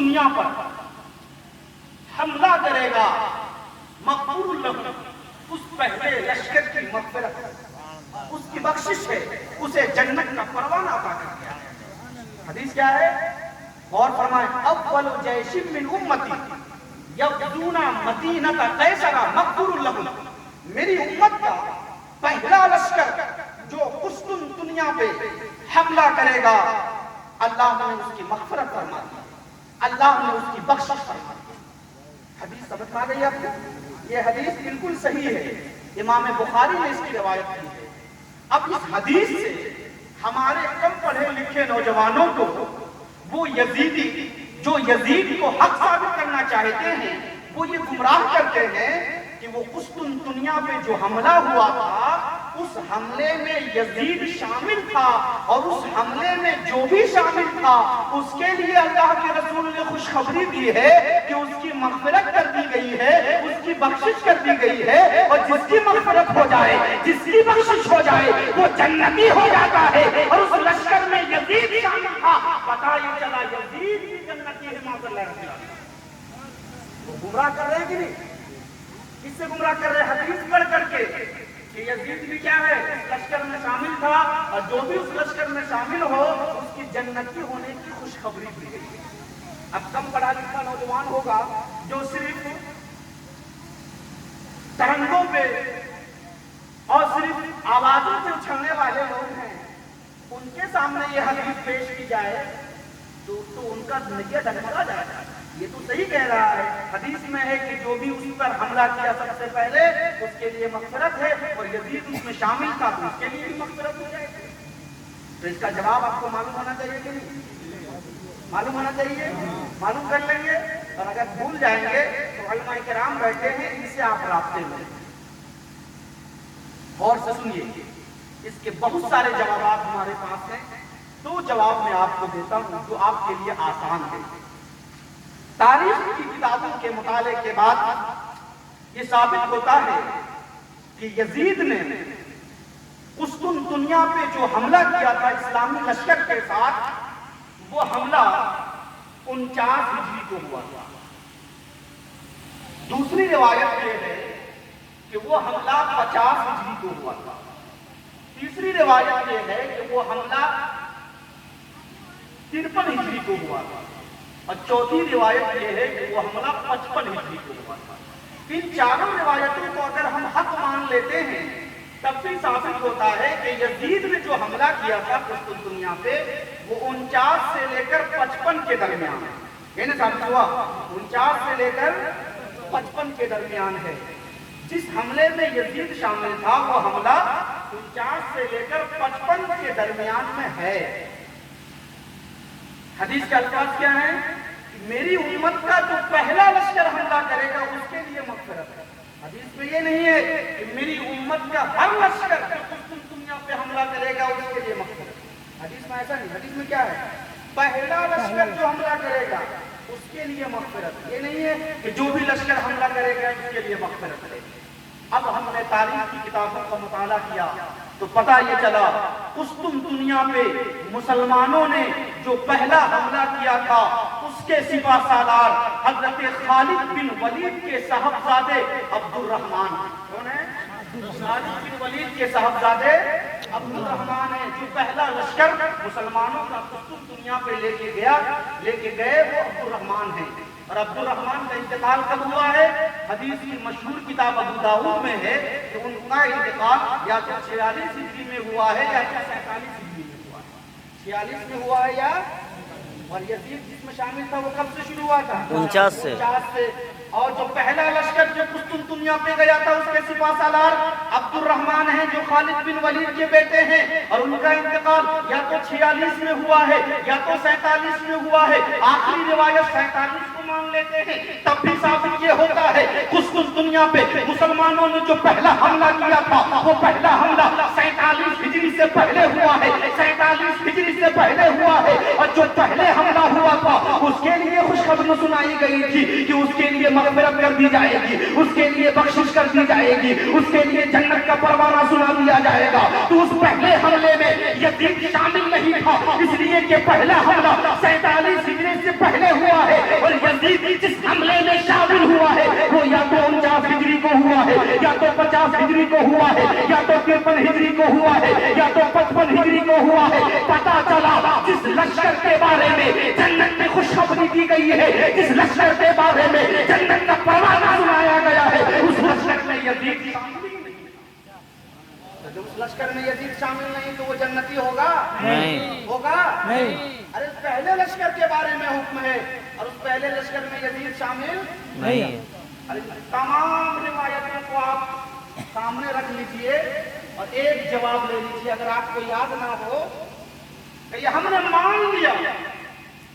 دنیا پر حملہ کرے گا مغفور لہ، اس پہلے لشکر کی مغفرت، اس کی بخشش ہے، اسے جنت کا پروانہ عطا کر دیا ہے۔ حدیث کیا ہے؟ غور فرمائیں، اول جیش من امتی یغزون مدینۃ قیصر مغفور لہم، میری امت کا پہلا لشکر جو قسطنطنیہ پہ حملہ کرے گا، اللہ نے اس کی مغفرت فرما دی، اللہ نے اس کی بخشش فرما دی۔ حدیث سمجھ میں آ گئی آپ کو؟ یہ حدیث بالکل صحیح ہے، امام بخاری نے اس کی روایت کی ہے۔ اب اس حدیث سے ہمارے کم پڑھے لکھے نوجوانوں کو وہ یزیدی جو یزید کو حق ثابت کرنا چاہتے ہیں، وہ یہ گمراہ کرتے ہیں کہ وہ قسطنطنیہ پہ جو حملہ ہوا تھا، اس حملے میں یزید شامل تھا، اور اس حملے میں جو بھی شامل تھا اس کے لیے اللہ کے رسول نے خوشخبری دی ہے کہ اس کی مغفرت کر دی گئی ہے، اس کی بخشش کر دی گئی ہے، اور جس کی مغفرت ہو جائے، جس کی بخشش ہو جائے، وہ جنتی ہو جاتا ہے۔ اور اس لشکر میں یزید شامل تھا، پتہ یہ چلا یزید بھی جنتی ہے۔ معاذ اللہ، وہ گمراہ کر رہے ہیں کہ نہیں؟ کس سے گمراہ کر رہے ہیں؟ حدیث پڑھ کر کے کہ یزید بھی کیا ہے، اس لشکر میں شامل تھا، اور جو بھی اس لشکر میں شامل ہو اس کی جنتی ہونے کی خوشخبری دی گئی ہے۔ اب کم پڑھا لکھا نوجوان ہوگا جو صرف ترنگوں پہ اور صرف آوازوں سے اچھلنے والے لوگ ہیں، ان کے سامنے یہ حدیث پیش کی جائے تو ان کا نگہ ڈگمگا جائے گا۔ یہ تو صحیح کہہ رہا ہے، حدیث میں ہے کہ جو بھی اس پر حملہ کیا سب سے پہلے اس کے لیے مغفرت ہے، اور یزید اس میں شامل تھا تو اس کے لیے بھی مغفرت ہو جائے گی۔ تو اس کا جواب آپ کو معلوم ہونا چاہیے کہ نہیں؟ معلوم ہونا چاہیے، معلوم کر لیں گے، اور اگر بھول جائیں گے تو علماء کرام بیٹھے ہیں، ان سے آپ رابطے میں غور سے سنیے۔ اس کے بہت سارے جوابات ہمارے پاس ہیں، دو جواب میں آپ کو دیتا ہوں جو آپ کے لیے آسان ہے۔ تاریخ کی کتابوں کے مطالعے کے بعد یہ ثابت ہوتا ہے کہ یزید نے قسطنطنیہ پہ جو حملہ کیا تھا اسلامی لشکر کے ساتھ، وہ حملہ 49 ہجری کو ہوا تھا۔ دوسری روایت یہ ہے کہ وہ حملہ 50 ہجری کو ہوا تھا۔ تیسری روایت یہ ہے کہ وہ حملہ 53 ہجری کو ہوا تھا، اور چوتھی روایت یہ ہے کہ وہ حملہ 55 ہجری کو ہوا تھا۔ ان چاروں روایتوں کو اگر ہم حق مان لیتے ہیں تب بھی ثابت ہوتا ہے کہ یزید نے جو حملہ کیا تھا قسطنطنیہ پہ وہ 49 سے لے کر 55 کے درمیان ہے۔ یہ نہیں ثابت ہوا؟ 49 سے لے کر 55 کے درمیان ہے۔ جس حملے میں یزید شامل تھا وہ حملہ 49 سے لے کر 55 کے درمیان میں ہے۔ حدیث کے الفاظ کیا ہیں؟ میری امت کا جو پہلا لشکر حملہ کرے گا اس کے لیے مغفرت ہے۔ حدیث میں یہ نہیں ہے کہ میری امت کا ہر لشکر جو قسطنطنیہ پہ حملہ کرے گا اس کے لیے مغفرت ہے۔ حدیث میں ایسا نہیں، حدیث میں کیا ہے؟ پہلا لشکر جو حملہ کرے گا اس کے لیے مغفرت۔ یہ نہیں ہے کہ جو بھی لشکر حملہ کرے گا اس کے لیے مغفرت ہے۔ اب ہم نے تاریخ کی کتابوں کا مطالعہ کیا تو پتہ یہ چلا قسطنطنیہ پہ مسلمانوں نے جو پہلا حملہ کیا تھا اس کے سپہ سالار حضرت خالد بن ولید کے صاحبزادے عبد الرحمن۔ کون ہے؟ خالد بن ولید کے صاحبزادے عبد الرحمن ہے، جو پہلا لشکر مسلمانوں کا قسطنطنیہ پہ لے کے گئے وہ عبد الرحمن ہیں۔ اور عبد الرحمن کا انتقال کب ہوا ہے؟ حدیث کی مشہور کتاب ابو داؤد میں ہے کہ ان کا انتقال یا تو 46 ہجری میں ہوا ہے یا 47 ہجری میں ہوا ہے۔ 46 میں ہوا ہے یا، اور یزید جس میں شامل تھا وہ کب سے شروع ہوا تھا؟ 49 سے۔ اور جو پہلا لشکر جو قسطنطنیہ پہ گیا تھا اس کے سپہ سالار عبد الرحمن ہیں جو خالد بن ولید کے بیٹے ہیں، اور ان کا انتقال یا تو 46 میں ہوا ہے یا تو 47 میں ہوا ہے۔ آخری روایت 47 کو مان لیتے ہیں، تب بھی ثابت یہ ہوتا ہے قسطنطنیہ پہ مسلمانوں نے جو پہلا حملہ کیا تھا وہ پہلا حملہ 47 ہجری سے پہلے ہوا ہے، 47 ہجری سے پہلے ہوا ہے۔ اور جو پہلے حملہ ہوا تھا اس کے لیے خوشخبری سنائی گئی تھی کہ اس کے لیے مغفرت کر دی جائے گی، اس کے لیے بخشش کر دی جائے گی، اس کے لیے جنت کا پروانہ سنا دیا جائے گا۔ تو اس پہلے حملے میں یزید شامل نہیں تھا، اس لیے کہ پہلا حملہ 47 ہجری سے پہلے ہوا ہے، یزید جس حملے میں شامل ہوا ہے وہ یا تو 49 ہجری کو ہوا ہے, یا تو 50 ہجری کو ہوا ہے, یا تو 53 ہجری کو ہوا ہے, یا تو 55 ہجری کو ہوا ہے. پتا چلا جس لشکر کے بارے میں جنت میں خوشخبری دی گئی ہے, جس لشکر کے بارے میں جنت کا پروانہ سنایا گیا ہے, اس لشکر میں یزید شامل ہی نہیں. جو اس لشکر میں یزید شامل نہیں تو وہ جنتی ہوگا نہیں. ہوگا نہیں. ارے پہلے لشکر کے بارے میں حکم ہے اور اس پہلے لشکر میں یزید شامل نہیں. ارے تمام روایتوں کو آپ سامنے رکھ لیجئے اور ایک جواب لے لیجئے اگر آپ کو یاد نہ ہو کہ یہ ہم نے مان لیا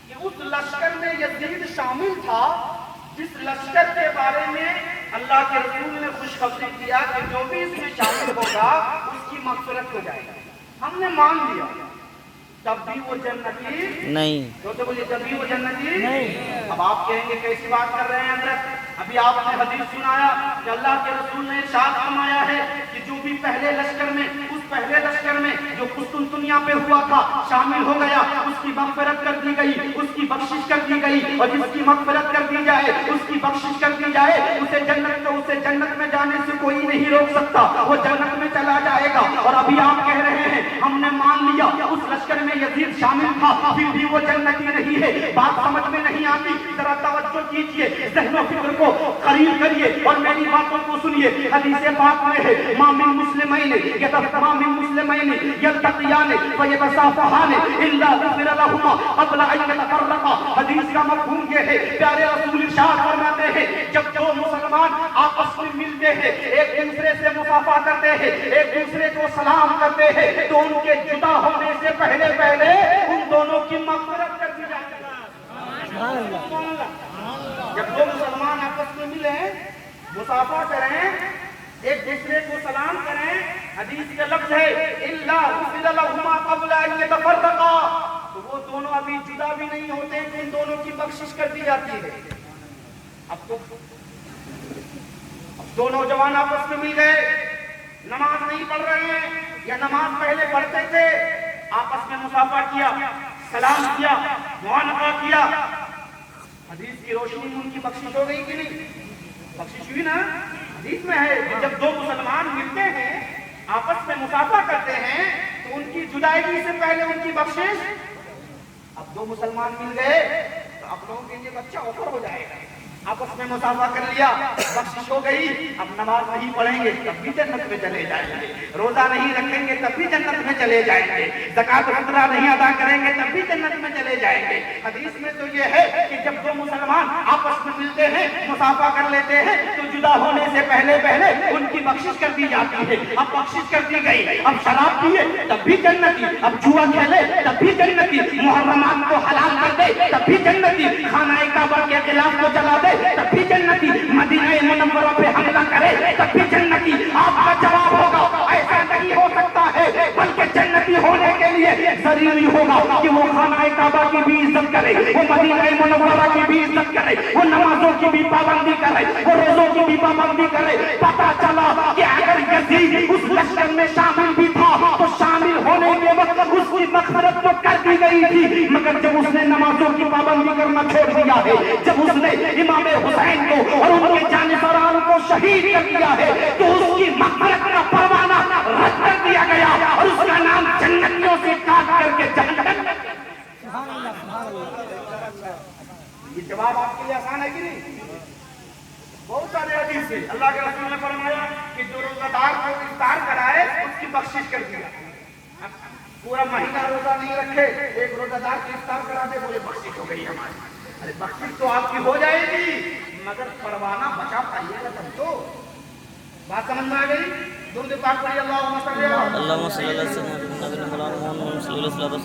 کہ اس لشکر میں یزید شامل تھا جس لشکر کے بارے میں اللہ کے رسول نے خوشخبری دیا کہ جو بھی اس میں شامل ہوگا اس کی مغفرت ہو جائے گی. ہم نے مان لیا تب بھی وہ جنتی نہیں. تو بولیے جب بھی وہ جنتی نہیں. اب آپ کہیں گے کیسی بات کر رہے ہیں حضرت, ابھی آپ نے حدیث سنایا کہ اللہ کے رسول نے ارشاد فرمایا ہے کہ جو بھی پہلے لشکر میں اس پہلے لشکر میں جو قسطنطنیہ پہ ہوا تھا شامل ہو گیا اس کی مغفرت کر دی گئی, اس کی بخشش کر دی گئی, اور جس کی مغفرت کر دی جائے اس کی بخشش کر دی جائے اسے جنت میں جانے سے کوئی نہیں روک سکتا, وہ جنت میں چلا جائے گا. اور ابھی آپ کہہ رہے ہیں ہم نے مان لیا اس لشکر میں یزید شامل تھا پھر بھی وہ جنتی نہیں ہے. بات سمجھ میں نہیں آتی, ذرا توجہ کیجئے, ذہن و فکر کو قریب کریے اور میری باتوں کو سنیے. حدیث پاک میں ہے ما من مسلمین یلتقیان فیتصافحان الا غفر لهما قبل ان يتفرقا. حدیث کا مفہوم یہ ہے, پیارے رسول ارشاد فرماتے ہیں جب دو مسلمان آپس میں ملتے ہیں, ایک دوسرے سے مصافحہ کرتے ہیں, ایک دوسرے کو سلام کرتے ہیں, تو ان کے جدا ہونے سے پہلے ان دونوں کی مغفرت کر دی جاتی ہے. جب دو مسلمان آپس میں ملیں, مصافحہ کریں, ایک دوسرے کو سلام کریں, حدیث کا لفظ ہے الا غفر لهما قبل ان يتفرقا, تو وہ دونوں ابھی جدا بھی نہیں ہوتے کہ ان دونوں کی بخشش کر دی جاتی ہے. اب دو نوجوان آپس میں مل گئے, نماز نہیں پڑھ رہے ہیں یا نماز پہلے پڑھتے تھے, آپس میں مصافحہ کیا, سلام کیا, معانقہ کیا, حدیث کی روشنی میں ان کی بخشش ہو گئی کہ نہیں؟ بخشش ہوئی نا. حدیث میں ہے کہ جب دو مسلمان ملتے ہیں آپس میں مصافحہ کرتے ہیں تو ان کی جدائیگی سے پہلے ان کی بخشش. اب دو مسلمان مل گئے تو آپ لوگوں کے لیے اچھا آفر ہو جائے گا, آپس میں مصافحہ کر لیا, بخشش ہو گئی, اب نماز نہیں پڑھیں گے تب بھی جنت میں چلے جائیں گے, روزہ نہیں رکھیں گے تب بھی جنت میں چلے جائیں گے, زکات و فطرہ نہیں ادا کریں گے تب بھی جنت میں چلے جائیں گے. حدیث میں تو یہ ہے کہ جب دو مسلمان آپس میں ملتے ہیں, مصافحہ کر لیتے ہیں, تو جدا ہونے سے پہلے ان کی بخشش کر دی جاتی ہے. اب بخشش کر دی گئی, اب شراب پیے تب بھی جنتی, اب جوا کھیلے تب بھی جنتی, محرمات کو حلال کر دے تب بھی جنتی, خانہ کعبہ کے خلاف کو جلا دے تب بھی جنتی, مدینہ منورہ پہ حملہ کرے تب بھی جنتی. آپ کا جواب ہوگا ایسا نہیں ہو سکتا ہے, بلکہ جنتی ہونے کے لیے ضروری ہوگا کہ وہ خانہ کعبہ کی بھی عزت کرے, وہ مدینہ منورہ کی بھی عزت کرے, وہ نمازوں کی بھی پابندی کرے, وہ روزوں کی بھی پابندی کرے. پتا چلا کہ اگر یزید اس لشکر میں شامل بھی تھا تو شامل ہونے کے وقت اس کی مغفرت تو کر دی گئی تھی, مگر جب اس نے نمازوں کی پابندی کرنا چھوڑ دیا ہے, جب اس نے امام حسین کو اور ان کے جانشینان کو شہید کر دیا ہے, تو اس کی مغفرت کا پروانہ رد کر دیا گیا اور اس کا نام جنتیوں سے کاٹ کر کے جنت. یہ جواب آپ کے لیے آسان ہے کہ نہیں؟ بہت سارے حدیث سے اللہ کے رسول نے فرمایا کہ جو روزہ دار کو افطار کرائے اس کی بخشش کر دیا. پورا مہینہ روزہ نہیں رکھے, ایک روزہ دار کی افطار کرا دے, بولے بخشش ہو گئی ہماری. ارے بخشش تو آپ کی ہو جائے گی مگر پروانہ بچا پائیے گا تب تو. بات سمجھ میں آ گئی؟ درود پاک پڑھیے اللہم صلی اللہم صلی اللہ علیہ وسلم نبی محمد صلی اللہ علیہ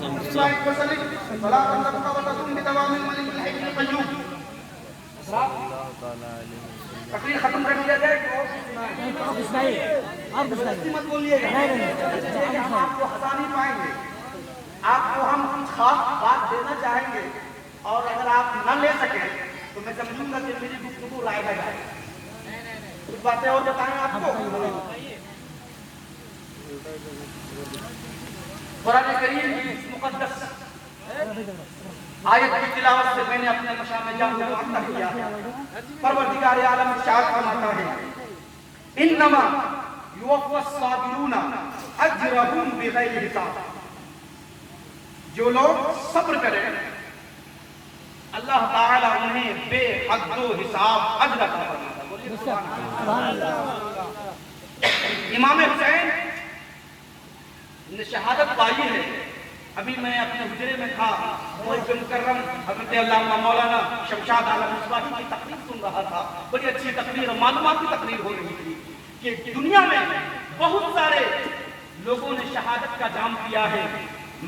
وسلم. تقریر ختم کر دیا جائے مت بولیے گا, ہم آپ کو ہنسا نہیں پائیں گے. آپ کو ہم کچھ خاص بات دینا چاہیں گے اور اگر آپ نہ لے سکیں تو میں سمجھوں گا کہ میری گفتگو رائے گا جائے. کچھ باتیں اور بتائیں آپ کو. قرآن کریم مقدس آیت کی تلاوت سے میں نے اپنے مشام میں جان کو معطر کیا ہے. پروردگار عالم ارشاد فرماتا ہے انما یوفی الصابرون اجرهم بغیر حساب. جو لوگ صبر کریں اللہ تعالیٰ انہیں بے حد و حساب اجر عطا فرماتا ہے. بولیے سبحان اللہ. امام حسین نے شہادت پائی ہے. ابھی میں اپنے حجرے میں تھا, ملک مکرم حضرت علامہ مولانا شمشاد عالم مصباحی کی تقریر سن رہا تھا. بڑی اچھی تقریر, معلوماتی تقریر ہو رہی تھی کہ دنیا میں بہت سارے لوگوں نے شہادت کا جام پیا ہے,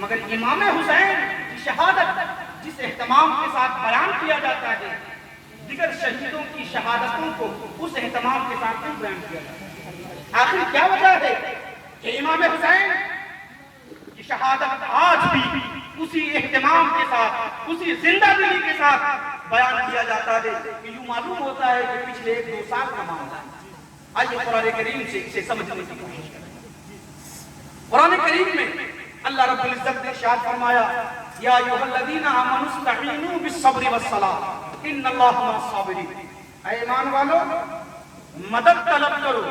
مگر امام حسین کی شہادت جس اہتمام کے ساتھ بیان کیا جاتا ہے, دیگر شہیدوں کی شہادتوں کو اس اہتمام کے ساتھ نہیں بیان کیا جاتا. آخر کیا وجہ ہے کہ امام حسین کی شہادت آج بھی اسی اہتمام کے ساتھ, اسی زندہ دلی کے ساتھ بیان کیا جاتا ہے کہ یوں معلوم ہوتا ہے کہ پچھلے 1-2 سال کا معاملہ ہے. آئیے قرآن کریم سے اسے سمجھنے کی کوشش کریں. قرآن کریم میں اللہ رب العزت نے ارشاد فرمایا یا ایھا الذین آمنوا استعینوا بالصبر والصلاۃ ان اللہ مع الصابرین. اے ایمان والو مدد طلب کرو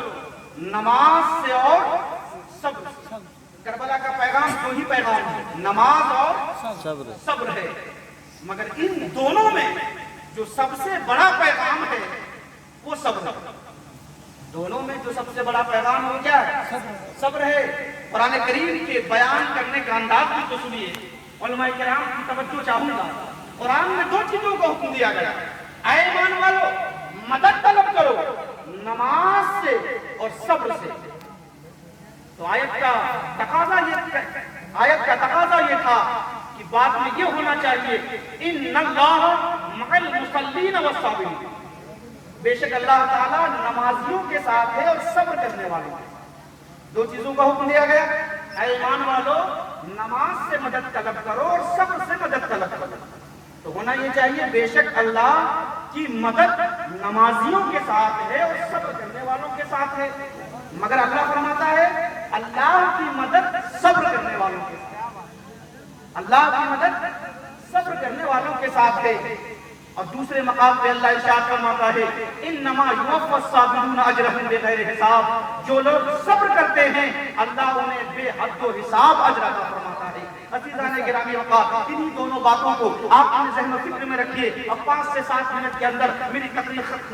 نماز سے اور صبر سے. کربلا کا پیغام دو ہی پیغام ہے, نماز اور صبر ہے, مگر ان دونوں میں جو سب سے بڑا پیغام ہے وہ صبر ہے. دونوں میں جو سب سے بڑا پیغام ہو کیا ہے؟ صبر ہے. قرآن کریم کے بیان کرنے کا انداز بھی تو سنیے. علماء کرام کی توجہ چاہوں گا. قرآن میں 2 چیزوں کا حکم دیا گیا. اے ایمان والو مدد طلب کرو نماز سے اور صبر سے. تو آیت کا تقاضا یہ تھا کہ بات میں یہ ہونا چاہیے ان اللہ مع المصلین والصابرین. بے شک اللہ تعالیٰ نمازیوں کے ساتھ ہے اور صبر کرنے والوں کے. 2 چیزوں کا حکم دیا گیا. اے ایمان والو نماز سے مدد طلب کرو اور صبر سے مدد طلب کرو. تو ہونا یہ چاہیے بے شک اللہ کی مدد نمازیوں کے ساتھ ہے اور صبر کرنے والوں کے ساتھ ہے. مگر اللہ فرماتا ہے اللہ کی مدد صبر کرنے والوں کے ساتھ. اللہ کی مدد صبر کرنے والوں کے ساتھ ہے. اور دوسرے مقام پہ اللہ ارشاد فرماتا ہے انما یوفی الصابرون اجرهم بغیر حساب. جو لوگ صبر کرتے ہیں اللہ انہیں بے حد و حساب اجر عطا فرماتا ہے. عزیزان گرامی اوقات انہی دونوں باتوں کو آپ اپنے ذہن و فکر میں رکھیے. اب 5 سے 7 منٹ کے اندر میری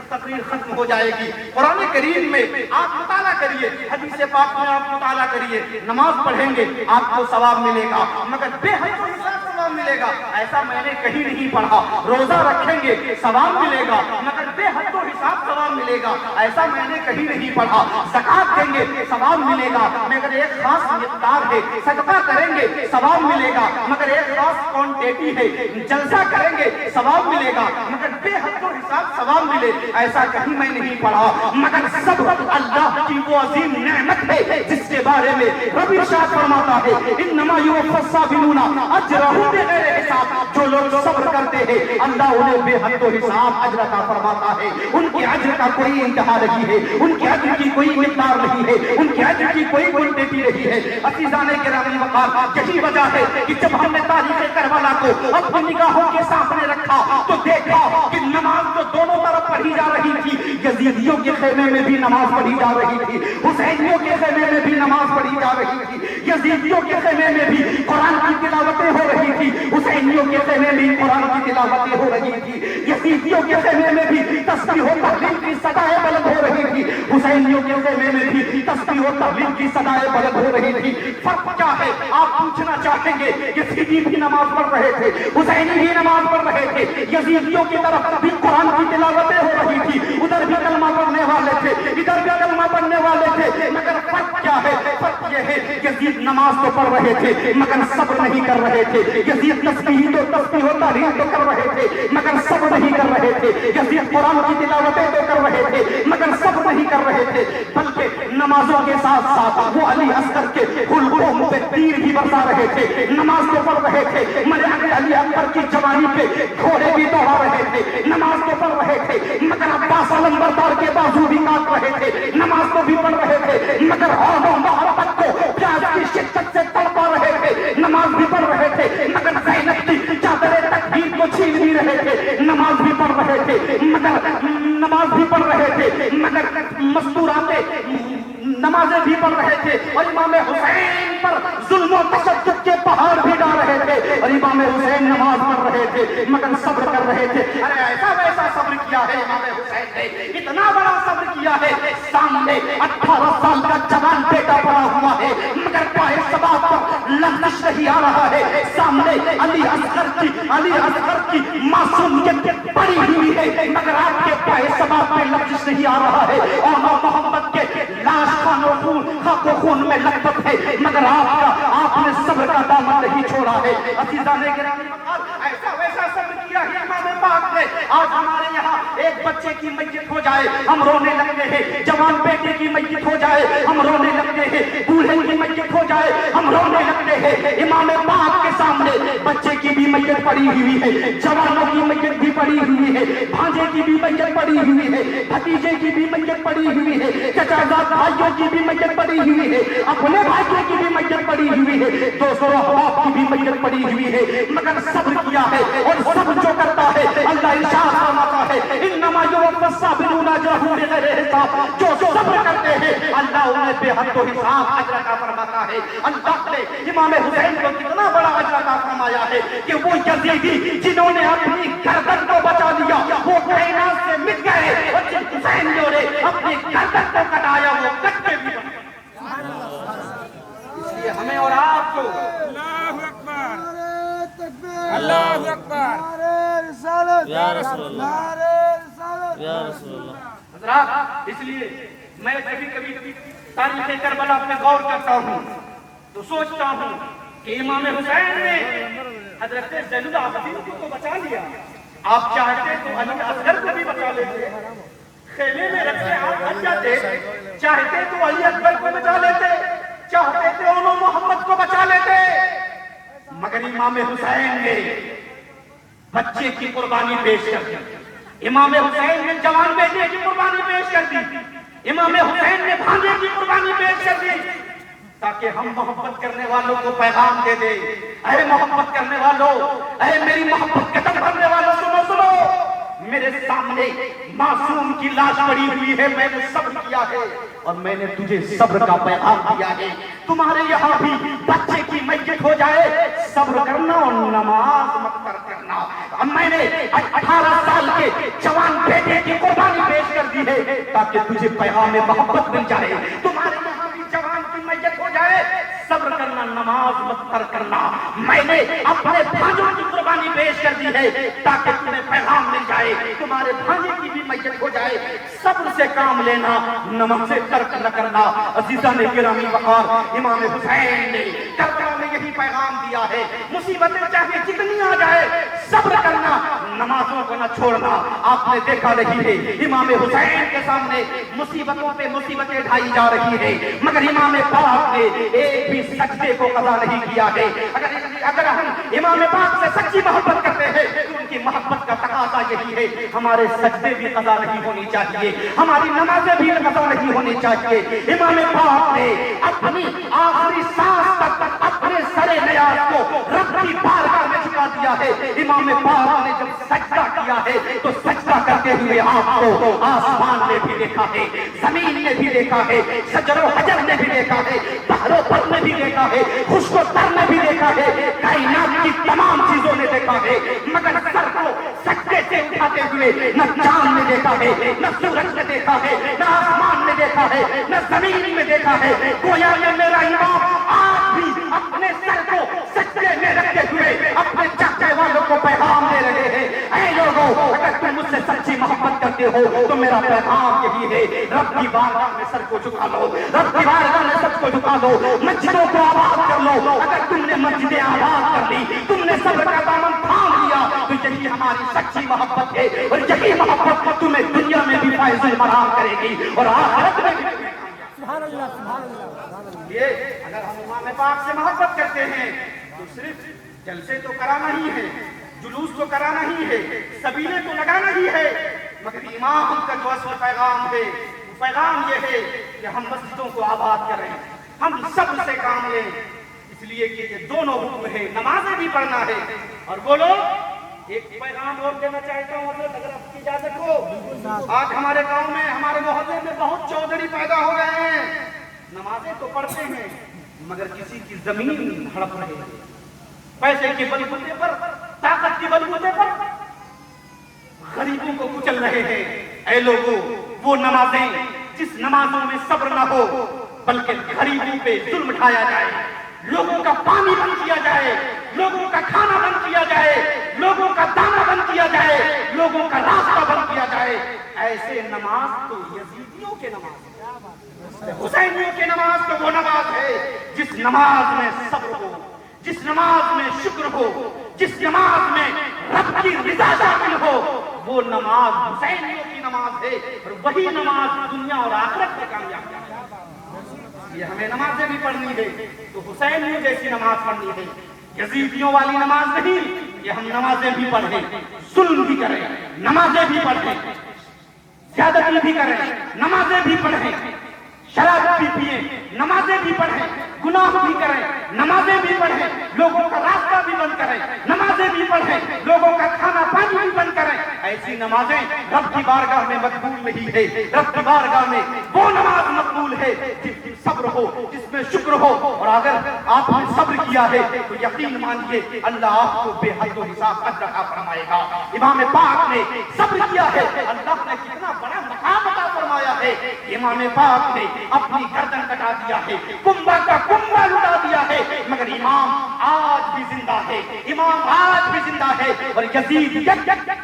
تقریر ختم ہو جائے گی. قرآن کریم میں آپ مطالعہ کریے, حدیث پاک میں آپ مطالعہ کریے. نماز پڑھیں گے آپ کو ثواب ملے گا مگر بے حد و حساب ثواب ملے گا. ایسا میں نے کہیں نہیں پڑھا. روزہ رکھیں گے ثواب ملے گا مگر بے حد و حساب ثواب ملے گا. ایسا میں نے کہیں نہیں پڑھا. زکات دیں گے ثواب ملے گا مگر ایک خاص مقدار ہے. صدقہ کریں گے ثواب ملے گا مگر ایک خاص کوانٹیٹی ہے. جلسہ کریں گے ثواب ملے گا مگر بے حد و حساب ثواب ملے, ایسا کہیں میں نہیں پڑھا. مگر صبر اللہ کی وہ عظیم نعمت ہے جس کے بارے میں رب ارشاد فرماتا ہے انما یوفی الصابرون اجرهم بغیر حساب. جو لوگ صبر کرتے ہیں اللہ انہیں بے حد و حساب اجر عطا فرماتا ہے. ان کے اجر کا کوئی انتہا نہیں ہے, ان کے اجر کی کوئی مقدار نہیں ہے, ان کے اجر کی کوئی کوانٹیٹی نہیں ہے. عزیزان گرامی وقار یہی وجہ ہے کہ جب ہم نے تاریخ کربلا کو اپنی نگاہوں کے سامنے رکھا تو دیکھا کہ نماز تو دونوں طرف پڑھی جا رہی تھی. یزیدیوں کے خیمے میں بھی نماز پڑھی جا رہی تھی, حسینیوں کے خیمے میں بھی نماز پڑھی جا رہی تھی, یزیدیوں کے خیمے میں بھی قرآن کی تلاوتیں ہو رہی تھی, حسینیوں کے خیمے میں بھی قرآن کی تلاوتیں ہو رہی تھی, یزیدیوں کے خیمے میں بھی تسبیح و تحلیل کی صدائیں بلند ہو رہی تھی, حسینیوں کے خیمے میں بھی تسبیح و تحلیل کی صدائیں بلند ہو رہی تھی. فرق کیا ہے آپ پوچھنا چاہیں گے. یزیدی بھی نماز پڑھ رہے تھے, حسینی بھی نماز پڑھ رہے تھے, یزیدیوں کی طرف بھی قرآن کی تلاوتیں ہو رہی تھی, ادھر بھی کلمہ پڑھنے والے تھے, ادھر بھی کلمہ پڑھنے والے تھے. مگر فرق کیا ہے؟ فرق یہ ہے یزید نماز تو پڑھ رہے تھے مگر صبر نہیں کر رہے تھے. یزید تسبیح و تحلیل تو کر رہے تھے مگر صبر نہیں کر رہے تھے. یزید قرآن کی تلاوتیں تو کر رہے تھے مگر صبر نہیں کر رہے تھے, بلکہ نمازوں کے ساتھ ساتھ وہ علی اصغر کے حلقوں پہ تیر بھی برسا رہے تھے. نماز تو پڑھ رہے تھے, علی اکبر کی جوانی پہ گھوڑے بھی دوڑا رہے تھے, نماز تو پڑھ رہے تھے مگر عباس علمبردار کے بازو بھی کاٹ رہے تھے, نماز تو بھی پڑھ رہے تھے مگر حب و محبت کو پیاس کی شدت سے تڑپا رہے تھے, نماز بھی پڑھ رہے تھے مگر زینب کی چادر تکبیر تھے مگر نماز بھی پڑھ رہے تھے، مگر مستورات نمازیں بھی پڑھ رہے تھے، اور امام حسین پر ظلم و تشدد کے پہاڑ بھی ڈال رہے تھے، اور امام حسین نماز پڑھ رہے تھے مگر صبر کر رہے تھے۔ ارے ایسا ویسا صبر کیا ہے امام حسین نے، اتنا بڑا صبر کیا ہے، سامنے 18 سال کا جوان بیٹا پڑا ہوا ہے مگر پائے سباب پر لغزش نہیں آ رہا ہے، سامنے علی اصغر کی معصومیت پڑی ہوئی ہے مگر آپ کے پائے سباب پر لغزش نہیں آ رہا ہے، اور محمد کے لاش خاک و خون میں لطف ہے مگر آپ نے صبر کا دامن نہیں چھوڑا ہے۔ عزیزان گرامی، ایسا ویسا صبر کیا ہے امام پاک نے، آج ہمارے یہاں ایک بچے کی میت ہو جائے ہم رونے لگتے ہیں، جوان بیٹے کی میت ہو جائے ہم رونے لگتے ہیں، بوڑھے کی میت ہو جائے ہم رونے لگتے ہیں۔ امام پاک کے سامنے بچے کی بھی میت پڑی ہوئی ہے، جوانوں کی میت بھی پڑی ہوئی ہے، بھانجے کی بھی میت پڑی ہوئی ہے، بھتیجے کی بھی میت پڑی ہوئی ہے، چچا زاد بھائیوں کی بھی میت پڑی ہوئی ہے، اپنے بھائیوں کی بھی میت پڑی ہوئی ہے، دوستوں احباب کی بھی میت پڑی ہوئی ہے مگر صبر کیا ہے، اور صبر جو کرتا ہے اللہ ارشاد فرماتا ہے انما یوفی الصابرون اجرهم بغیر حساب، جو صبر کرتے ہیں اللہ انہیں بے حد و حساب اجر عطا فرماتا ہے۔ اللہ نے امام حسین کو کتنا بڑا اجر عطا فرمایا ہے کہ وہ یزیدی جنہوں نے اپنی گردن کو بچا لیا وہ کائنات سے مٹ گئے، اور جن حسینیوں نے اپنی گردن کو کٹایا وہ کٹ کے بھی بن گئے۔ اس لیے ہمیں اور آپ کو اللہ اکبر، اللہ اکبر، یا رسول اللہ، یا رسول اللہ۔ حضرات، اس لیے میں کبھی کبھی تاریخ کربلا پہ غور کرتا ہوں تو سوچتا ہوں کہ امام حسین نے حضرت زین العابدین کو تو بچا لیا، آپ چاہتے تو علی اصغر کو بھی بچا لیتے، خیمے میں رکھے آپ بچ جاتے، چاہتے تو علی اکبر کو بچا لیتے، چاہتے تو انہوں محمد کو بچا لیتے، مگر امام حسین نے بچے کی قربانی پیش کر دی، امام حسین نے جوان بیٹے کی قربانی پیش کر دی، امام حسین نے بھانجے کی قربانی پیش کر دی، تاکہ ہم محبت کرنے والوں کو پیغام دے دیں، اے محبت کرنے والوں، اے میری محبت کے دم بھرنے والوں، سنو سنو، میرے سامنے معصوم کی لاش پڑی ہوئی ہے، میں نے صبر کیا ہے اور میں نے تجھے صبر کا پیغام دیا ہے۔ تمہارے یہاں بھی بچے کی میت ہو جائے صبر کرنا اور نماز مت کرنا۔ اب میں نے 18 سال کے جوان بیٹے کی قربانی پیش کر دی ہے تاکہ تجھے پیغام محبت مل جائے۔ تمہارے یہاں بھی جوان کی میت ہو جائے صبر کرنا، نماز مت کرنا۔ میں نے اپنے بھانجوں کی قربانی پیش کر دی ہے تاکہ تمہیں پیغام مل جائے۔ تمہارے بھانجے کی بھی میت ہو جائے صبر سے کام لینا، نماز سے ترک نہ کرنا۔ عزیزان گرامی وقار، امام حسین نے کربلا میں یہی پیغام دیا ہے، مصیبتیں چاہے جتنی آ جائے صبر کرنا، نمازوں کو نہ چھوڑنا۔ آپ نے دیکھا نہیں ہے امام حسین کے سامنے مصیبتوں پہ مصیبتیں ڈھائی جا رہی ہے مگر امام پاک نے ایک بھی سجدے کو قضا نہیں کیا ہے۔ اگر ہم امام پاک سے سچی محبت کرتے ہیں تو ان کی محبت کا تقاضا یہی ہے ہمارے سجدے بھی قضا نہیں ہونی چاہیے، ہماری نمازیں بھی قضا نہیں ہونی چاہیے۔ امام پاک نے اپنی آخری سانس تک اپنے سر نیاز کو رب کی بارگاہ میں جھکا دیا ہے۔ امام پاک نے جب سجدہ کیا ہے تو سجدہ کرتے ہوئے آپ کو آسمان نے بھی دیکھا ہے، زمین نے بھی دیکھا ہے، شجر و حجر نے بھی دیکھا ہے، بحر و بر نے بھی دیکھا ہے، خشک و تر نے بھی دیکھا ہے، کائنات کی تمام چیزوں نے دیکھا ہے مگر سر کو سجدے سے اٹھاتے ہوئے نہ چاند نے دیکھا ہے، نہ سورج نے دیکھا ہے، نہ آسمان نے دیکھا ہے، نہ زمین میں دیکھا ہے۔ گویا کہ میرا امام آج بھی اپنے سر کو سجدے میں رکھتے ہوئے اپنے چاہنے والوں کو پیغام دے رہے ہیں۔ اے لوگوں، اگر تم مجھ سے سچی محبت کرتے ہو تو میرا پیغام یہی ہے، رب کی بارگاہ میں سر کو جھکا لو، رب کی بارگاہ میں سر کو جھکا لو، مسجدوں کو آباد کر لو۔ اگر تم نے مسجدیں آباد کر لی، تم نے صبر کا دامن تھام لیا تو یہی ہماری سچی محبت ہے، اور یہی محبت تمہیں دنیا میں بھی فائز المرام کرے گی اور آخرت میں بھی۔ سبحان اللہ، سبحان اللہ۔ یہ اگر ہم امام پاک سے محبت کرتے ہیں تو صرف جلسے تو کرانا ہی ہے، جلوس تو کرانا ہی ہے، سبیلے تو لگانا ہی ہے، مگر امام کا جو اصل پیغام ہے وہ پیغام یہ ہے کہ ہم مسجدوں کو آباد کریں، ہم سب سے کام لیں، اس لیے کہ یہ دونوں حکم ہے، نمازیں بھی پڑھنا ہے۔ اور بولو ایک پیغام اور دینا چاہتا ہوں، اگر آپ کی اجازت آج ہمارے گاؤں میں ہمارے محلے میں بہت چودھری پیدا ہو گئے ہیں، نمازیں تو پڑھتے ہیں مگر کسی کی زمین ہڑپ رہے ہیں، پیسے کے بل بوتے پر، طاقت کے بل بوتے پر غریبوں کو کچل رہے ہیں۔ اے لوگوں، وہ نمازیں جس نمازوں میں صبر نہ ہو بلکہ غریبوں پہ ظلم ڈھایا جائے، لوگوں کا پانی بند کیا جائے، لوگوں کا کھانا بند کیا جائے، لوگوں کا دانا بند کیا جائے، لوگوں کا راستہ بند کیا جائے، ایسے نماز تو یزیدیوں کے نماز ہے، حسینیوں کے نماز تو وہ نماز ہے جس نماز میں صبر ہو، جس نماز میں شکر ہو، جس نماز میں رب کی رضا شامل ہو، وہ نماز حسینیوں کی نماز ہے، اور وہی نماز دنیا اور آخرت میں کامیاب ہے۔ یہ ہمیں نمازیں بھی پڑھنی ہے تو حسینیوں جیسی نماز پڑھنی ہے، یزیدیوں والی نماز نہیں کہ ہم نمازیں بھی پڑھیں، ظلم بھی کریں، نمازیں بھی پڑھیں، زیادتی بھی کریں، نمازیں بھی پڑھیں، شراب بھی پیئیں، نمازیں بھی پڑھیں، گناہ بھی کریں، نمازیں بھی پڑھیں، لوگوں کا راستہ بھی بند کریں، نمازیں بھی پڑھیں، لوگوں کا کھانا پانی بھی بند کریں۔ ایسی نمازیں رب کی بارگاہ میں مقبول نہیں ہے، رب کی بارگاہ میں وہ نماز مقبول ہے جس میں صبر ہو، جس میں شکر ہو، اور اگر آپ نے صبر کیا ہے تو یقین مانیے اللہ آپ کو بے حد و حساب اجر عطا فرمائے گا۔ امام پاک نے صبر کیا ہے، اللہ نے کتنا بڑا مقام عطا فرمایا ہے۔ امام پاک نے اپنی گردن کٹا دیا ہے، کنبہ کا کنبہ لٹا دیا ہے، مگر امام آج بھی زندہ ہے، امام آج بھی زندہ ہے، اور یزید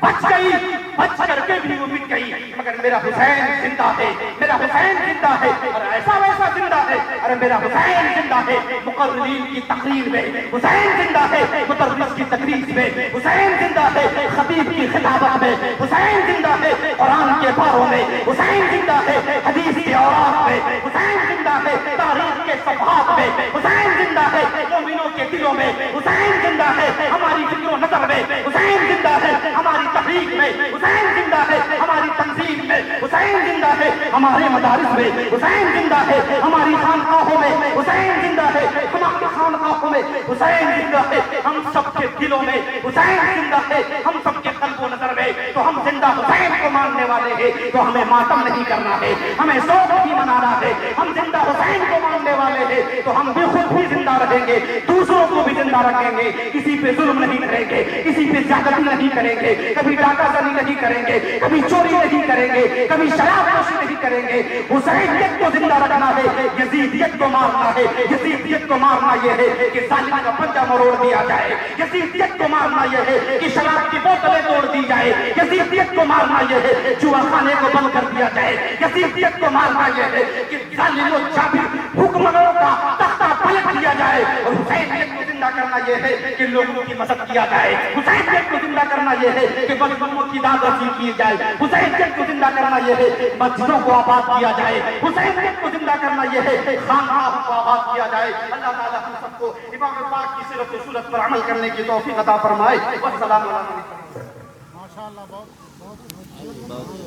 بچ گئی، بچ کر کے بھی وہ مٹ گئی، مگر میرا حسین زندہ ہے، میرا حسین زندہ ہے، اور ایسا ویسا زندہ ہے، ارے میرا حسین زندہ ہے۔ مقررین کی تقریر میں حسین زندہ ہے، مدرس کی تقریر میں حسین زندہ ہے، خطیب کی خطابت میں حسین زندہ ہے، قرآن کے پاروں میں حسین زندہ ہے، حدیث کے اوراق میں حسین زندہ ہے، تاریخ کے صفحات میں حسین زندہ ہے، مومنوں کے دلوں میں حسین زندہ ہے، ہماری فکر و نظر میں حسین زندہ ہے، ہماری تحریک میں حسین زندہ ہے، ہماری تنظیم میں حسین زندہ ہے، ہمارے مدارس میں حسین زندہ ہے، ہماری خانقاہوں میں حسین زندہ ہے، ہماری خانقاہوں میں حسین زندہ ہے، ہم سب کے دلوں میں حسین زندہ ہے، ہم سب کے قلب و نظر میں تو ہم زندہ حسین کو ماننے والے ہیں، تو ہمیں ماتم نہیں کرنا ہے، ہمیں سوگ بھی منانا ہے، ہم زندہ حسین کو ماننے والے ہیں تو ہم بھی خود بھی زندہ رہیں گے، دوسروں کو بھی زندہ رکھیں گے، کسی پہ ظلم نہیں کریں گے، کسی پہ زیادتی نہیں کریں گے، کبھی ڈاکہ زنی نہیں کریں گے، کبھی چوری نہیں کریں گے، کبھی شراب نوشی نہیں کریں گے۔ حسینیت کو زندہ رکھنا ہے، یزیدیت کو مارنا ہے، یزیدیت کو مارنا یہ ہے کہ ظالم کا پنجہ مروڑ دیا جائے، یزیدیت کو مارنا یہ ہے کہ شراب کی بوتلیں توڑ دی جائے، یزیدیت کو مارنا یہ ہے جوا خانے کو بند کر دیا جائے، یزیدیت کو مارنا یہ ہے کہ ظالم و جابر حکمرانوں کا تختہ پلٹ دیا جائے، اور حسینیت کو زندہ کرنا یہ ہے کہ لوگوں کی مدد کیا جائے، حسینیت کو زندہ کرنا یہ ہے کہ مظلوموں کی داد رسی کی جائے، حسینیت کو زندہ کرنا یہ ہے مسجدوں کو آباد کیا جائے، حسینیت کو زندہ کرنا یہ ہے خانقاہوں کو آباد کیا جائے۔ اللہ تعالیٰ ہم سب کو امام پاک کی سیرت و صورت پر عمل کرنے کی توفیق عطا فرمائے۔ والسلام علیکم۔